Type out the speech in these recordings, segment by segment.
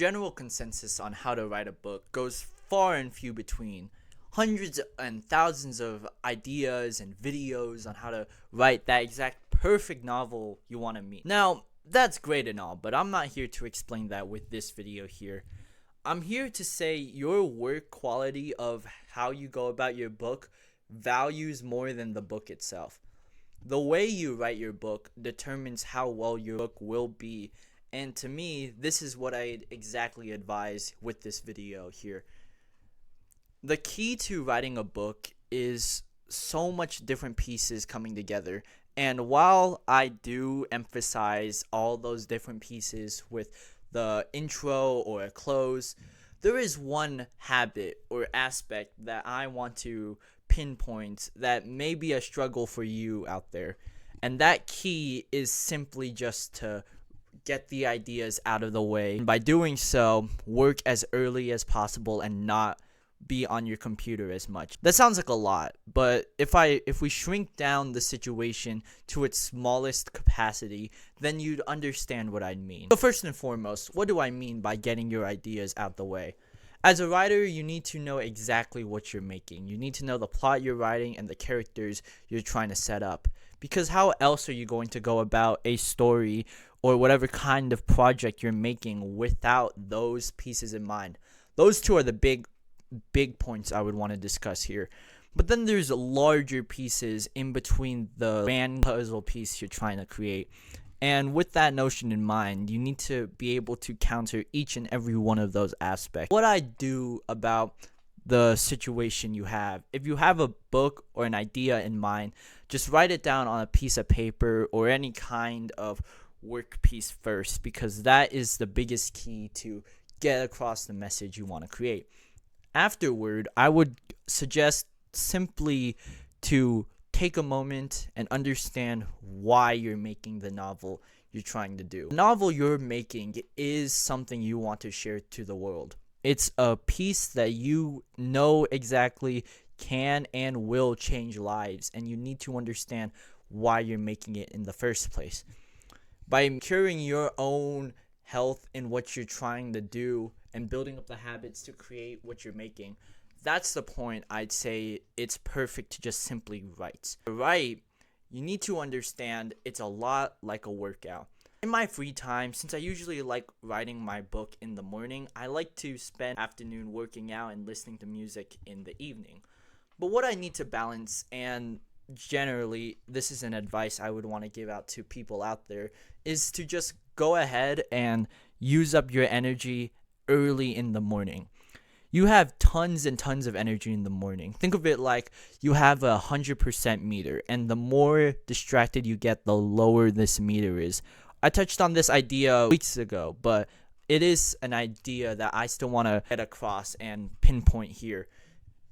General consensus on how to write a book goes far and few between. Hundreds and thousands of ideas and videos on how to write that exact perfect novel you want to meet. Now, that's great and all, but I'm not here to explain that with this video here. I'm here to say your work quality of how you go about your book values more than the book itself. The way you write your book determines how well your book will be. And to me, this is what I exactly advise with this video here. The key to writing a book is so much different pieces coming together. And while I do emphasize all those different pieces with the intro or a close, there is one habit or aspect that I want to pinpoint that may be a struggle for you out there. And that key is simply just to get the ideas out of the way. And by doing so, work as early as possible and not be on your computer as much. That sounds like a lot, but if we shrink down the situation to its smallest capacity, then you'd understand what I mean. So first and foremost, what do I mean by getting your ideas out the way? As a writer, you need to know exactly what you're making. You need to know the plot you're writing and the characters you're trying to set up. Because how else are you going to go about a story or whatever kind of project you're making without those pieces in mind? Those two are the big points I would want to discuss here. But then there's larger pieces in between the grand puzzle piece you're trying to create. And with that notion in mind, you need to be able to counter each and every one of those aspects. What I do about the situation you have, if you have a book or an idea in mind, just write it down on a piece of paper or any kind of work piece first, because that is the biggest key to get across the message you want to create. Afterward, I would suggest simply to take a moment and understand why you're making the novel you're trying to do. The novel you're making is something you want to share to the world. It's a piece that you know exactly can and will change lives, and you need to understand why you're making it in the first place. By curing your own health in what you're trying to do and building up the habits to create what you're making, that's the point I'd say it's perfect to just simply write. To write, you need to understand it's a lot like a workout. In my free time, since I usually like writing my book in the morning, I like to spend afternoon working out and listening to music in the evening. But what I need to balance, and generally this is an advice I would want to give out to people out there, is to just go ahead and use up your energy early in the morning. You have tons and tons of energy in the morning. Think of it like you have 100% meter, and the more distracted you get, the lower this meter is. I touched on this idea weeks ago, but it is an idea that I still want to get across and pinpoint here.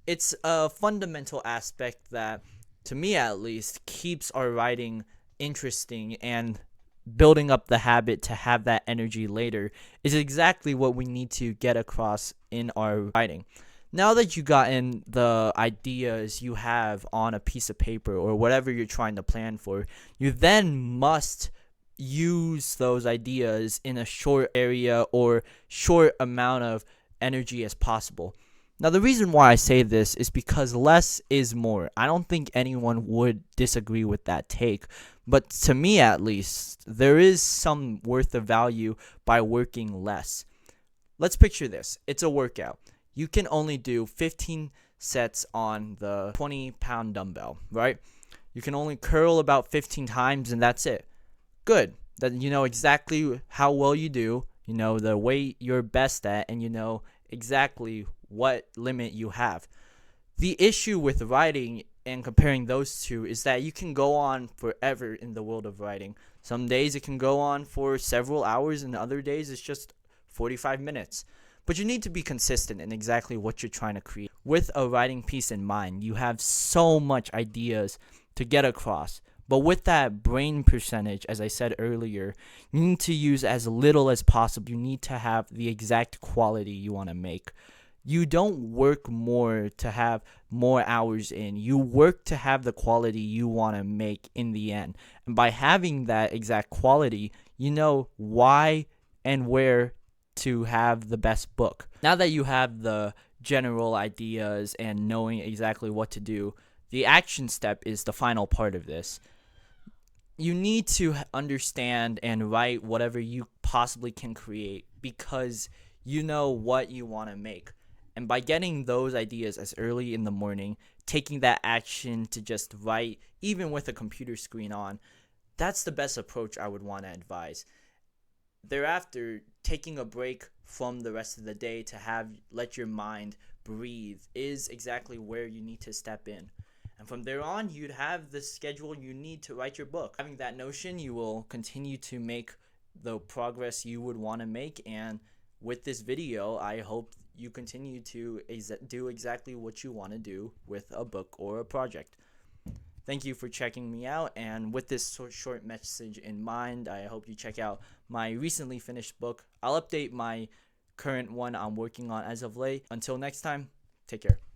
It's a fundamental aspect that, to me at least, keeps our writing interesting, and building up the habit to have that energy later is exactly what we need to get across in our writing. Now that you gotten the ideas you have on a piece of paper or whatever you're trying to plan for, you then must use those ideas in a short area or short amount of energy as possible. Now, the reason why I say this is because less is more. I don't think anyone would disagree with that take, but to me at least, there is some worth of value by working less. Let's picture this. It's a workout. You can only do 15 sets on the 20-pound dumbbell, right? You can only curl about 15 times, and that's it. Good. Then you know exactly how well you do, you know the weight you're best at, and you know exactly what limit you have. The issue with writing and comparing those two is that you can go on forever in the world of writing. Some days it can go on for several hours, and other days it's just 45 minutes. But you need to be consistent in exactly what you're trying to create. With a writing piece in mind, you have so much ideas to get across. But with that brain percentage, as I said earlier, you need to use as little as possible. You need to have the exact quality you want to make. You don't work more to have more hours in. You work to have the quality you want to make in the end. And by having that exact quality, you know why and where to have the best book. Now that you have the general ideas and knowing exactly what to do, the action step is the final part of this. You need to understand and write whatever you possibly can create because you know what you want to make. And by getting those ideas as early in the morning, taking that action to just write, even with a computer screen on, that's the best approach I would want to advise. Thereafter, taking a break from the rest of the day to let your mind breathe is exactly where you need to step in. And from there on, you'd have the schedule you need to write your book. Having that notion, you will continue to make the progress you would want to make. And with this video, I hope you continue to do exactly what you want to do with a book or a project. Thank you for checking me out. And with this short message in mind, I hope you check out my recently finished book. I'll update my current one I'm working on as of late. Until next time, take care.